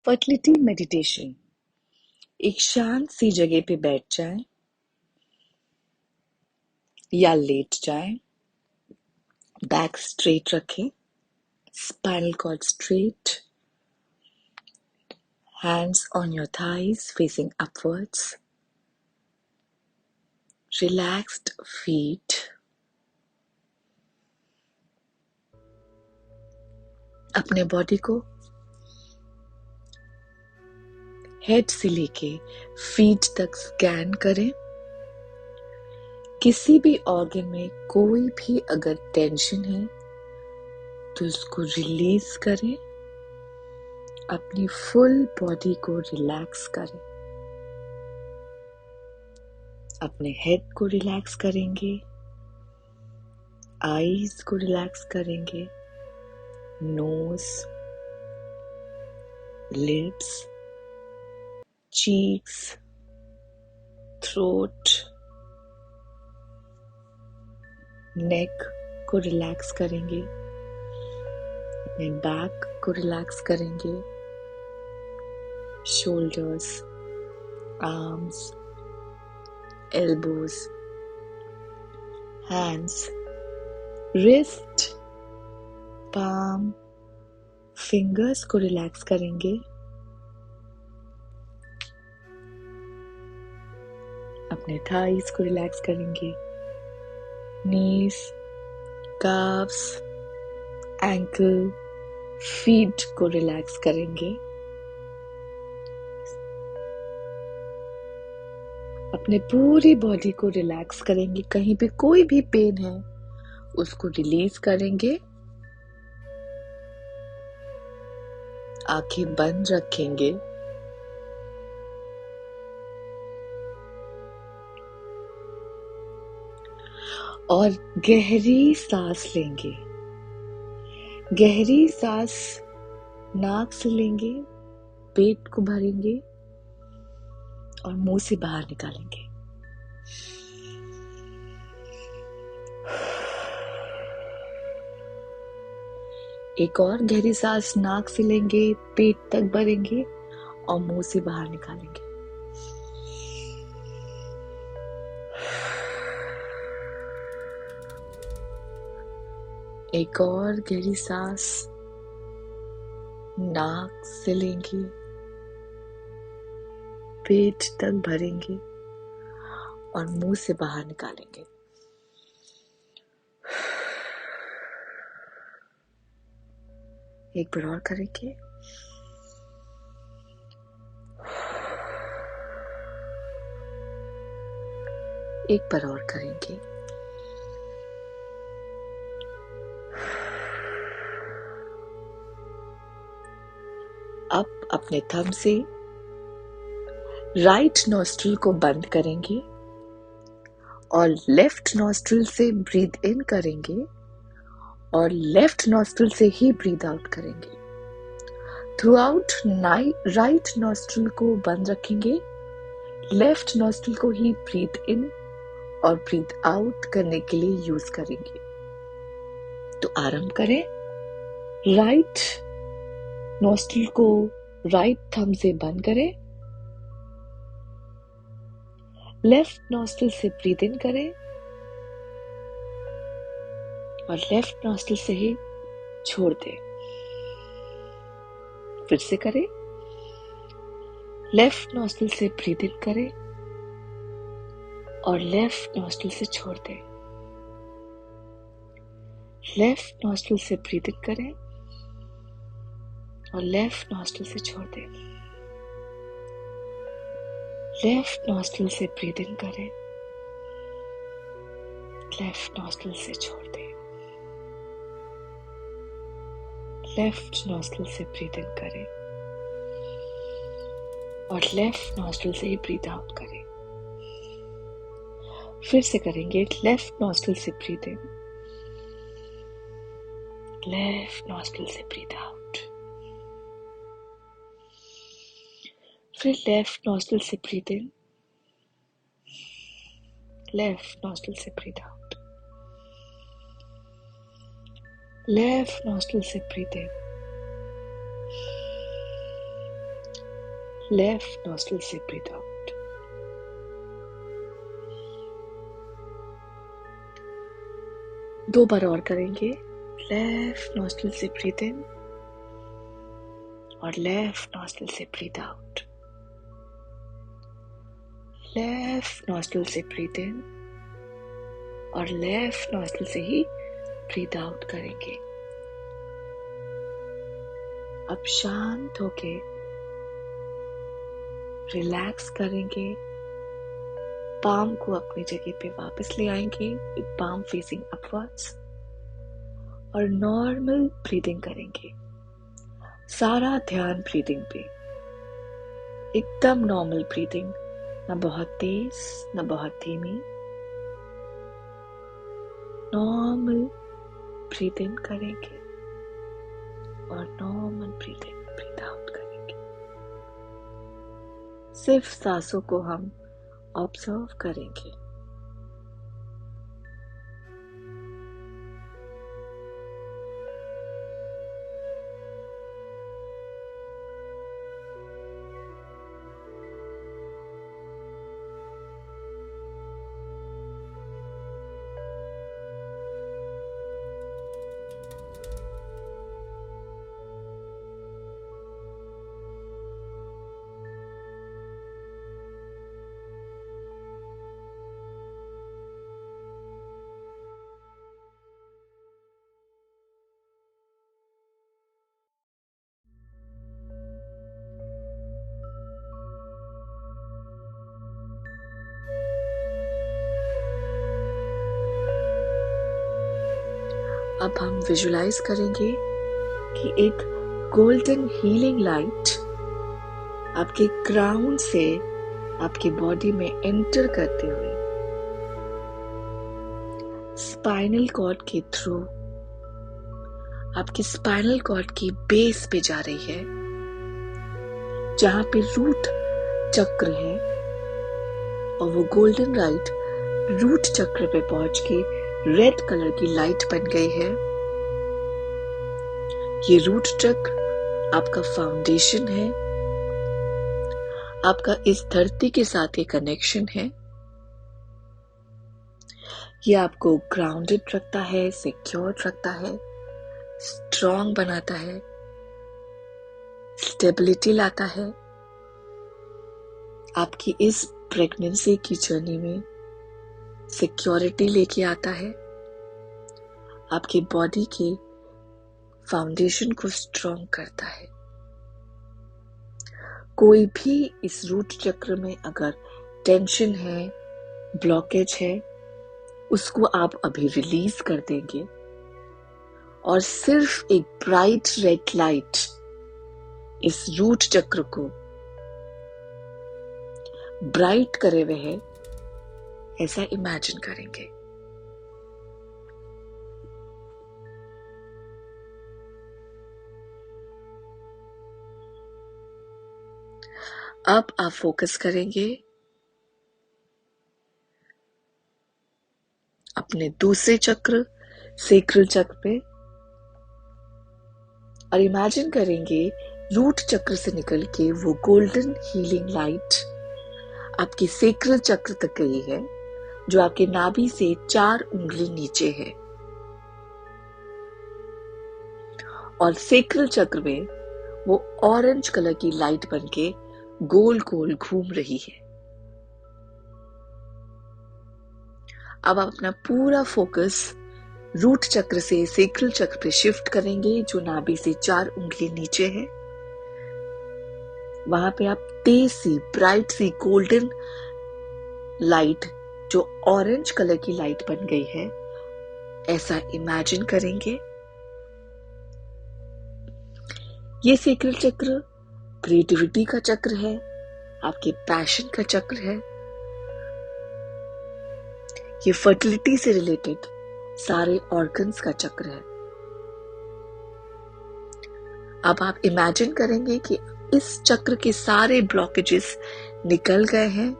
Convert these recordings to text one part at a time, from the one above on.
Fertility meditation. एक शांत सी जगह पे बैठ जाएं या लेट जाएं। बैक स्ट्रेट रखें, spinal cord straight, hands on your thighs facing upwards, relaxed feet. अपने बॉडी को हेड से लेके फीट तक स्कैन करें। किसी भी ऑर्गन में कोई भी अगर टेंशन है तो उसको रिलीज करें। अपनी फुल बॉडी को रिलैक्स करें। अपने हेड को रिलैक्स करेंगे, आईज को रिलैक्स करेंगे, नोज, लिप्स, चीक्स, थ्रोट, नेक को रिलैक्स करेंगे, अपने बैक को रिलैक्स करेंगे, shoulders, arms, elbows, hands, wrist, palm, fingers को रिलैक्स करेंगे। अपने थाइस को रिलैक्स करेंगे, नीज, काफ्स, एंकल, फीट को रिलैक्स करेंगे। अपने पूरी बॉडी को रिलैक्स करेंगे। कहीं पे कोई भी पेन है उसको रिलीज करेंगे। आंखें बंद रखेंगे और गहरी सांस लेंगे। गहरी सांस नाक से लेंगे, पेट को भरेंगे और मुंह से बाहर निकालेंगे। एक और गहरी सांस नाक से लेंगे, पेट तक भरेंगे और मुंह से बाहर निकालेंगे। एक और गहरी सांस नाक से लेंगे, पेट तक भरेंगे और मुंह से बाहर निकालेंगे। एक बार और करेंगे। एक बार और करेंगे। अब अपने थंब से राइट नॉस्ट्रिल को बंद करेंगे और लेफ्ट नॉस्ट्रिल से ब्रीथ इन करेंगे और लेफ्ट नॉस्ट्रिल से ही ब्रीथ आउट करेंगे। थ्रू आउट राइट नॉस्ट्रिल को बंद रखेंगे, लेफ्ट नॉस्ट्रिल को ही ब्रीथ इन और ब्रीथ आउट करने के लिए यूज करेंगे। तो आरंभ करें। राइट नॉस्ट्रिल को राइट थंब से बंद करें, लेफ्ट नॉस्ट्रिल से ब्रीथ इन करें और लेफ्ट नॉस्ट्रिल से ही छोड़ दें। फिर से करें। लेफ्ट नॉस्ट्रिल से ब्रीथ इन करें और लेफ्ट नॉस्ट्रिल से छोड़ दें। लेफ्ट नॉस्ट्रिल से ब्रीथ इन करें और लेफ्ट नॉस्ट्रिल से छोड़ दें। लेफ्ट नॉस्ट्रिल से ब्रीथ इन करें, लेफ्ट नॉस्ट्रिल से छोड़ दें। लेफ्ट नॉस्ट्रिल से ब्रीथ इन करें और लेफ्ट नॉस्ट्रिल से ही ब्रीथ आउट करें। फिर से करेंगे। लेफ्ट नॉस्ट्रिल से ब्रीथ इन, लेफ्ट नॉस्ट्रिल से ब्रीथ आउट। फिर लेफ्ट नॉस्ट्रिल से ब्रीथ इन, लेफ्ट नॉस्ट्रिल से ब्रीथ आउट। लेफ्ट नॉस्ट्रिल से ब्रीथ इन, लेफ्ट नॉस्ट्रिल से ब्रीथ आउट। दो बार और करेंगे। लेफ्ट नॉस्ट्रिल से ब्रीथ इन और लेफ्ट नॉस्ट्रिल से ब्रीथ आउट। लेफ्ट नॉस्ट्रिल से ब्रीथ इन और लेफ्ट नॉस्ट्रिल से ही ब्रीथ आउट करेंगे। अब शांत होके रिलैक्स करेंगे। पाम को अपनी जगह पे वापस ले आएंगे विद पाम फेसिंग अपवर्ड्स और नॉर्मल ब्रीदिंग करेंगे। सारा ध्यान ब्रीदिंग पे, एकदम नॉर्मल ब्रीदिंग, ना बहुत तेज ना बहुत धीमी। नॉर्मल ब्रीथ इन करेंगे और नॉर्मल ब्रीथ इन ब्रीथ आउट करेंगे। सिर्फ सांसों को हम ऑब्जर्व करेंगे। अब हम विजुलाइज करेंगे कि एक गोल्डन हीलिंग लाइट आपके क्राउन से आपकी बॉडी में एंटर करते हुए स्पाइनल कॉर्ड के थ्रू आपके स्पाइनल कॉर्ड की बेस पे जा रही है, जहां पे रूट चक्र है। और वो गोल्डन लाइट रूट चक्र पे पहुंच के रेड कलर की लाइट बन गई है। ये रूट चक्र आपका फाउंडेशन है, आपका इस धरती के साथ एक कनेक्शन है। ये आपको ग्राउंडेड रखता है, सिक्योर रखता है, स्ट्रॉन्ग बनाता है, स्टेबिलिटी लाता है। आपकी इस प्रेगनेंसी की जर्नी में सिक्योरिटी लेके आता है, आपकी बॉडी के फाउंडेशन को स्ट्रॉन्ग करता है। कोई भी इस रूट चक्र में अगर टेंशन है, ब्लॉकेज है, उसको आप अभी रिलीज कर देंगे और सिर्फ एक ब्राइट रेड लाइट इस रूट चक्र को ब्राइट करे हुए है, ऐसा इमेजिन करेंगे। अब आप फोकस करेंगे अपने दूसरे चक्र सेक्रल चक्र पे और इमेजिन करेंगे रूट चक्र से निकल के वो गोल्डन हीलिंग लाइट आपके सेक्रल चक्र तक गई है, जो आपके नाभि से 4 उंगली नीचे है। और सेक्रल चक्र में वो ऑरेंज कलर की लाइट बनके गोल गोल घूम रही है। अब आप अपना पूरा फोकस रूट चक्र से सेक्रल चक्र पे शिफ्ट करेंगे, जो नाभि से 4 उंगली नीचे है। वहां पे आप तेज सी ब्राइट सी गोल्डन लाइट, जो ऑरेंज कलर की लाइट बन गई है, ऐसा इमेजिन करेंगे। ये सेक्रल चक्र क्रिएटिविटी का चक्र है, आपके पैशन का चक्र है। ये फर्टिलिटी से रिलेटेड सारे ऑर्गन्स का चक्र है। अब आप इमेजिन करेंगे कि इस चक्र के सारे ब्लॉकेजेस निकल गए हैं।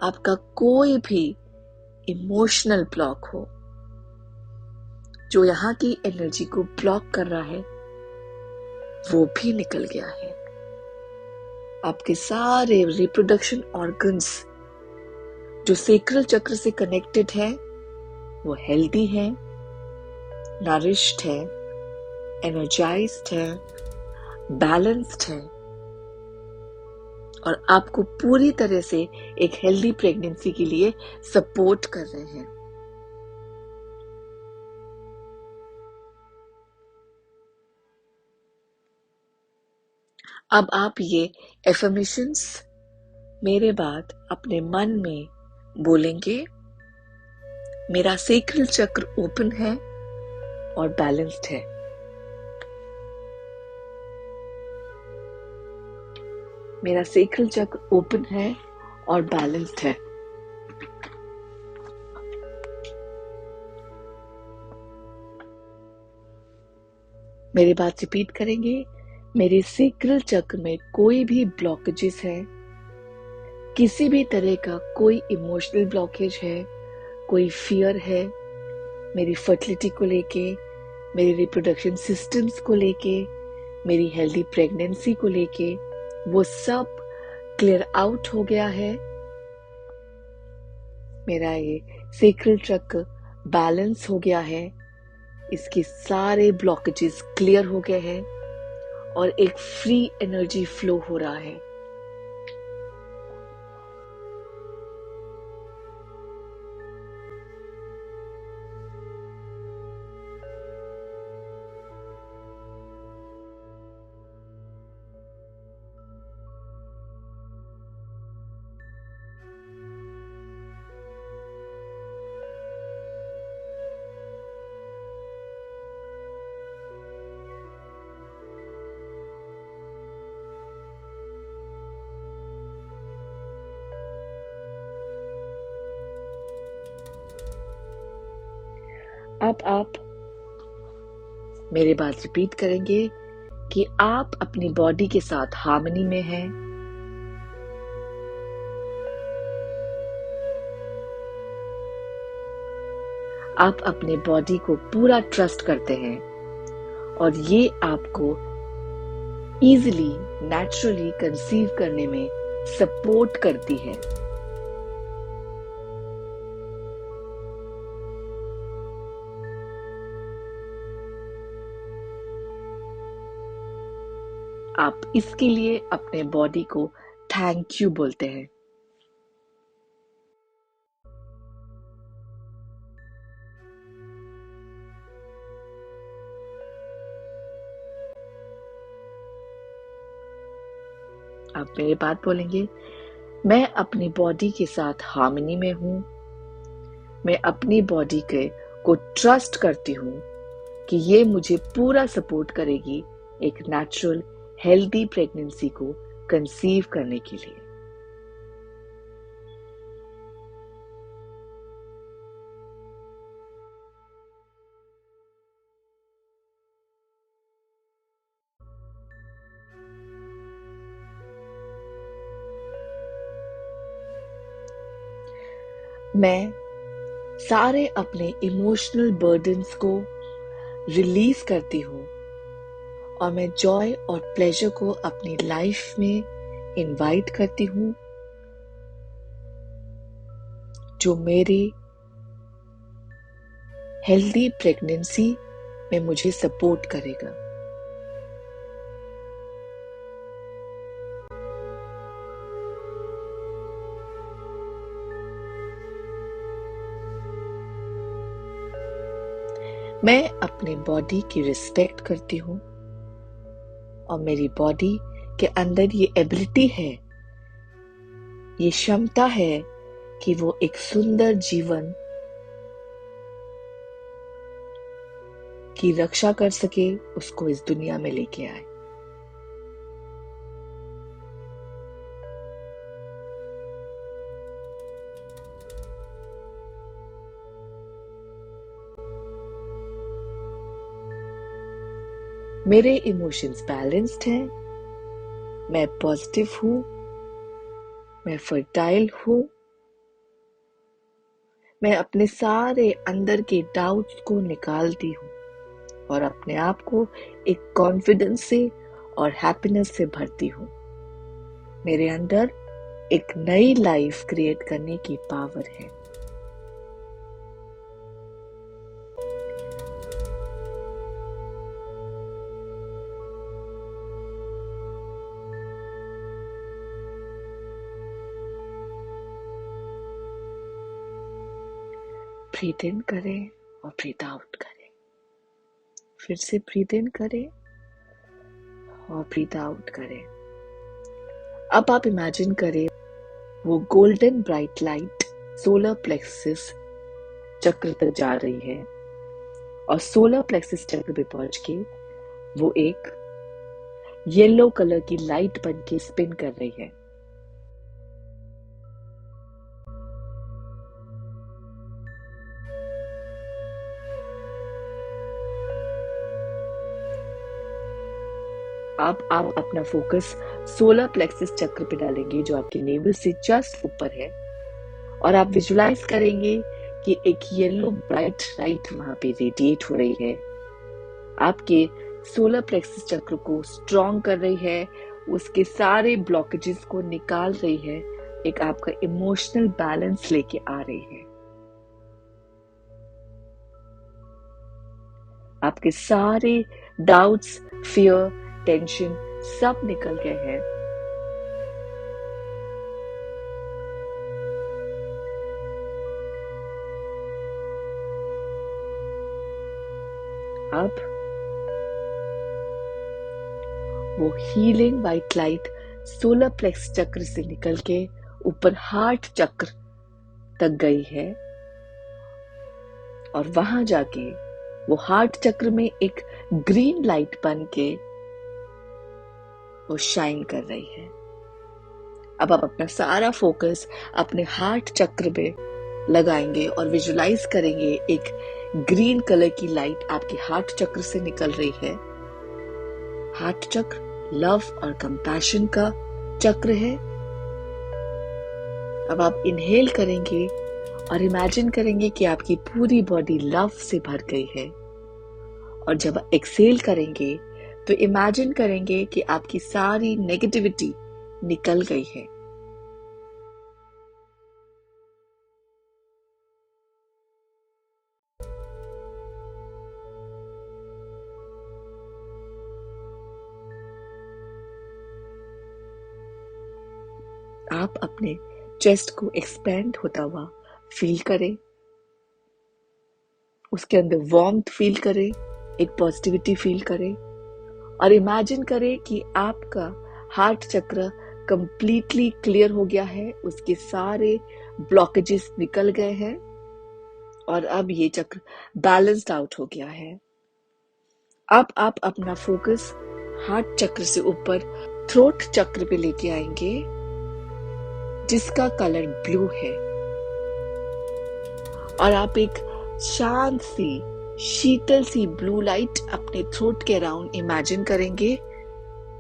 आपका कोई भी इमोशनल ब्लॉक हो जो यहां की एनर्जी को ब्लॉक कर रहा है, वो भी निकल गया है। आपके सारे रिप्रोडक्शन ऑर्गन्स जो सेक्रल चक्र से कनेक्टेड है वो हेल्दी है, नरिश्ड है, एनर्जाइज्ड है, बैलेंस्ड है और आपको पूरी तरह से एक हेल्दी प्रेगनेंसी के लिए सपोर्ट कर रहे हैं। अब आप ये एफर्मेशंस मेरे बाद अपने मन में बोलेंगे। मेरा सेक्रल चक्र ओपन है और बैलेंस्ड है। मेरा सेक्रल चक्र ओपन है और बैलेंस्ड है। मेरी बात रिपीट करेंगे। मेरे सेक्रल चक्र में कोई भी ब्लॉकेजेस है, किसी भी तरह का कोई इमोशनल ब्लॉकेज है, कोई फियर है, मेरी फर्टिलिटी को लेके, मेरी रिप्रोडक्शन सिस्टम्स को लेके, मेरी हेल्दी प्रेगनेंसी को लेके, वो सब क्लियर आउट हो गया है। मेरा ये सेक्रल चक्र बैलेंस हो गया है। इसके सारे ब्लॉकेजेस क्लियर हो गए हैं और एक फ्री एनर्जी फ्लो हो रहा है। अब आप मेरे बात रिपीट करेंगे कि आप अपनी बॉडी के साथ हार्मनी में हैं। आप अपने बॉडी को पूरा ट्रस्ट करते हैं और ये आपको इजीली नेचुरली कंसीव करने में सपोर्ट करती है। आप इसके लिए अपने बॉडी को थैंक यू बोलते हैं। आप मेरे बात बोलेंगे। मैं अपनी बॉडी के साथ हार्मनी में हूं। मैं अपनी बॉडी को ट्रस्ट करती हूं कि ये मुझे पूरा सपोर्ट करेगी एक नेचुरल हेल्दी प्रेगनेंसी को कंसीव करने के लिए। मैं सारे अपने इमोशनल बर्डन्स को रिलीज करती हूँ और मैं जॉय और प्लेजर को अपनी लाइफ में इनवाइट करती हूँ जो मेरी हेल्दी प्रेगनेंसी में मुझे सपोर्ट करेगा। मैं अपने बॉडी की रिस्पेक्ट करती हूँ और मेरी बॉडी के अंदर ये एबिलिटी है, ये क्षमता है कि वो एक सुंदर जीवन की रक्षा कर सके, उसको इस दुनिया में लेके आए। मेरे इमोशंस बैलेंस्ड हैं। मैं पॉजिटिव हूं। मैं फर्टाइल हूं। मैं अपने सारे अंदर के डाउट्स को निकालती हूँ और अपने आप को एक कॉन्फिडेंस से और हैप्पीनेस से भरती हूँ। मेरे अंदर एक नई लाइफ क्रिएट करने की पावर है। ब्रीथ इन करें और ब्रीथ आउट करें। फिर से ब्रीथ इन करें और ब्रीथ आउट करें। अब आप इमेजिन करें वो golden bright light solar plexus चक्र तक जा रही है और सोलर प्लेक्सिस चक्र पे पहुंच के वो एक येलो कलर की लाइट बन के स्पिन कर रही है। अब आप अपना फोकस सोलर प्लेक्सिस चक्र पे डालेंगे जो आपके नेवल से जस्ट ऊपर है और आप विजुलाइज करेंगे कि एक येलो ब्राइट लाइट वहां पे रेडिएट हो रही है, आपके सोलर प्लेक्सिस चक्र को स्ट्रॉन्ग कर रही है, उसके सारे ब्लॉकेजेस को निकाल रही है, एक आपका इमोशनल बैलेंस लेके आ रही है। आपके सारे डाउट्स, फियर, टेंशन सब निकल गए हैं। अब वो healing white light solar plexus chakra से निकल के ऊपर हार्ट चक्र तक गई है और वहां जाके वो हार्ट चक्र में एक ग्रीन लाइट बन के वो शाइन कर रही है। अब आप अपना सारा फोकस अपने हार्ट चक्र पे लगाएंगे और विजुलाइज करेंगे एक ग्रीन कलर की लाइट आपके हार्ट चक्र से निकल रही है। हार्ट चक्र लव और कंपैशन का चक्र है। अब आप इनहेल करेंगे और इमेजिन करेंगे कि आपकी पूरी बॉडी लव से भर गई है और जब एक्सेल करेंगे तो इमेजिन करेंगे कि आपकी सारी नेगेटिविटी निकल गई है। आप अपने चेस्ट को एक्सपेंड होता हुआ फील करें, उसके अंदर वार्मथ फील करें, एक पॉजिटिविटी फील करें और इमेजिन करें कि आपका हार्ट चक्र कंप्लीटली क्लियर हो गया है, उसके सारे ब्लॉकेजेस निकल गए हैं और अब ये चक्र बैलेंस्ड आउट हो गया है। अब आप अपना फोकस हार्ट चक्र से ऊपर थ्रोट चक्र पे लेके आएंगे जिसका कलर ब्लू है और आप एक शांत सी शीतल सी ब्लू लाइट अपने थ्रोट के अराउंड इमेजिन करेंगे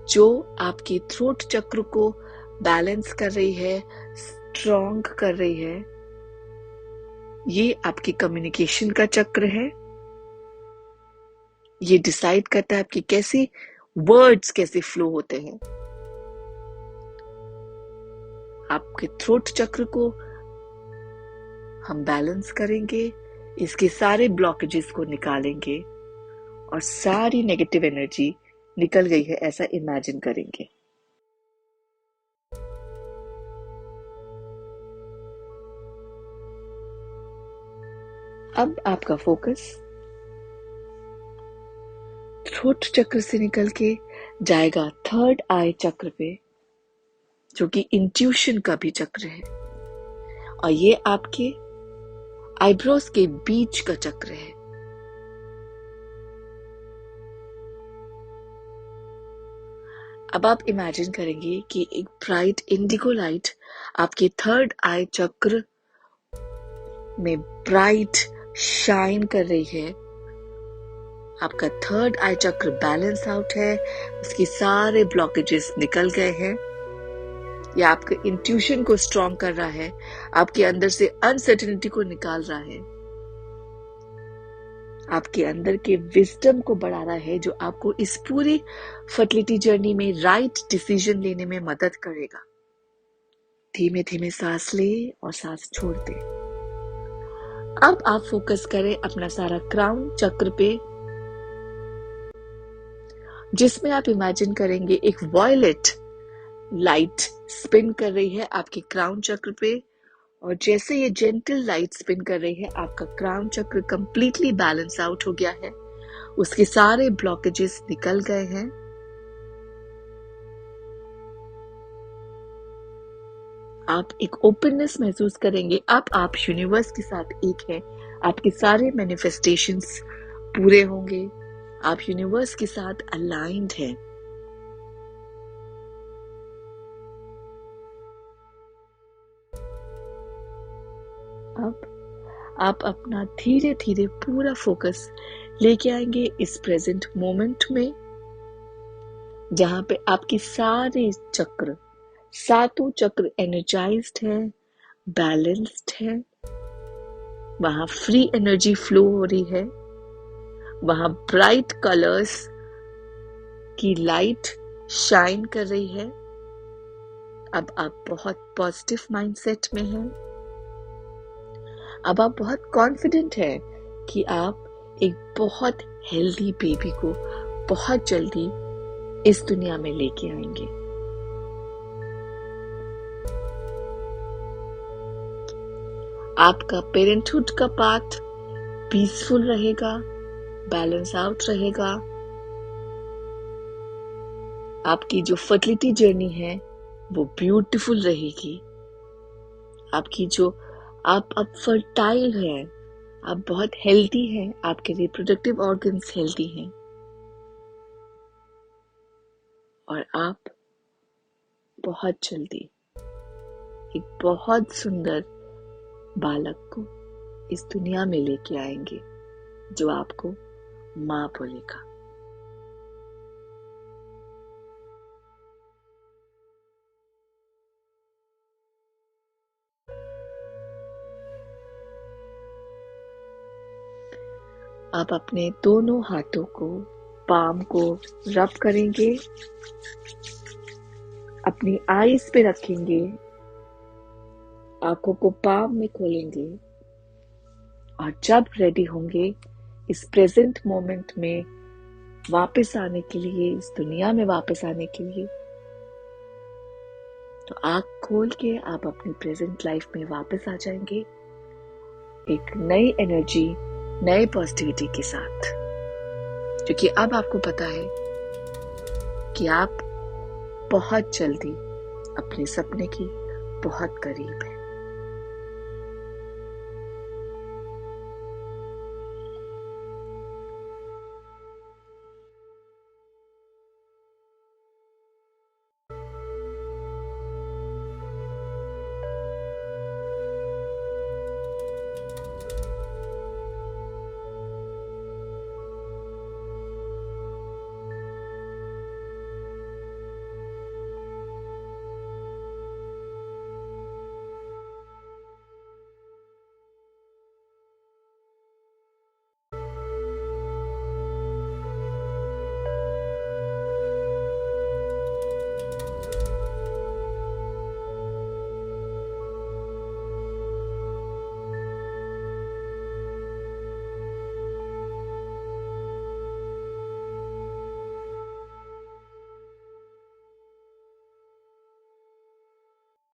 जो आपके थ्रोट चक्र को बैलेंस कर रही है, स्ट्रॉन्ग कर रही है। ये आपकी कम्युनिकेशन का चक्र है। ये डिसाइड करता है आपकी कैसे वर्ड्स कैसे फ्लो होते हैं। आपके थ्रोट चक्र को हम बैलेंस करेंगे, इसके सारे ब्लॉकेजेस को निकालेंगे और सारी नेगेटिव एनर्जी निकल गई है ऐसा इमेजिन करेंगे। अब आपका फोकस थ्रोट चक्र से निकल के जाएगा थर्ड आई चक्र पे जो कि इंट्यूशन का भी चक्र है और ये आपके आईब्रोज के बीच का चक्र है। अब आप इमेजिन करेंगे कि एक ब्राइट इंडिगो लाइट आपके थर्ड आई चक्र में ब्राइट शाइन कर रही है। आपका थर्ड आई चक्र बैलेंस आउट है, उसके सारे ब्लॉकेजेस निकल गए हैं। ये आपके इंट्यूशन को स्ट्रॉन्ग कर रहा है, आपके अंदर से अनसर्टेनिटी को निकाल रहा है। आपके अंदर के विजडम को बढ़ा रहा है, जो आपको इस पूरी फर्टिलिटी जर्नी में राइट डिसीजन लेने में मदद करेगा। धीमे धीमे सांस ले और सांस छोड़ दे। अब आप फोकस करें अपना सारा क्राउन चक्र पे, जिसमें आप इमेजिन करेंगे एक वॉयलेट लाइट स्पिन कर रही है आपके क्राउन चक्र पे, और जैसे ये जेंटल लाइट स्पिन कर रही है, आपका क्राउन चक्र कंप्लीटली बैलेंस आउट हो गया है, उसके सारे ब्लॉकेजेस निकल गए हैं। आप एक ओपननेस महसूस करेंगे। अब आप यूनिवर्स के साथ एक हैं, आपके सारे मैनिफेस्टेशंस पूरे होंगे, आप यूनिवर्स के साथ अलाइंड हैं। अब आप अपना धीरे धीरे पूरा फोकस लेके आएंगे इस प्रेजेंट मोमेंट में, जहां पे आपके सारे चक्र, सातों चक्र एनर्जाइज्ड है, बैलेंस्ड है, वहां फ्री एनर्जी फ्लो हो रही है, वहां ब्राइट कलर्स की लाइट शाइन कर रही है। अब आप बहुत पॉजिटिव माइंडसेट में हैं। अब आप बहुत कॉन्फिडेंट हैं कि आप एक बहुत हेल्दी बेबी को बहुत जल्दी इस दुनिया में लेके आएंगे। आपका पेरेंटहुड का पाथ पीसफुल रहेगा, बैलेंस आउट रहेगा। आपकी जो फर्टिलिटी जर्नी है वो ब्यूटीफुल रहेगी। आपकी जो आप अब फर्टाइल हैं, आप बहुत हेल्दी हैं, आपके रिप्रोडक्टिव ऑर्गन्स हेल्दी हैं, और आप बहुत जल्दी एक बहुत सुंदर बालक को इस दुनिया में लेके आएंगे, जो आपको माँ बोलेगा। आप अपने दोनों हाथों को, पाम को रब करेंगे, अपनी आईज पे रखेंगे, आंखों को पाम में खोलेंगे, और जब रेडी होंगे इस प्रेजेंट मोमेंट में वापस आने के लिए, इस दुनिया में वापस आने के लिए, तो आंख खोल के आप अपनी प्रेजेंट लाइफ में वापस आ जाएंगे एक नई एनर्जी, नए पॉजिटिविटी के साथ, क्योंकि अब आपको पता है कि आप बहुत जल्दी अपने सपने की बहुत करीब हैं।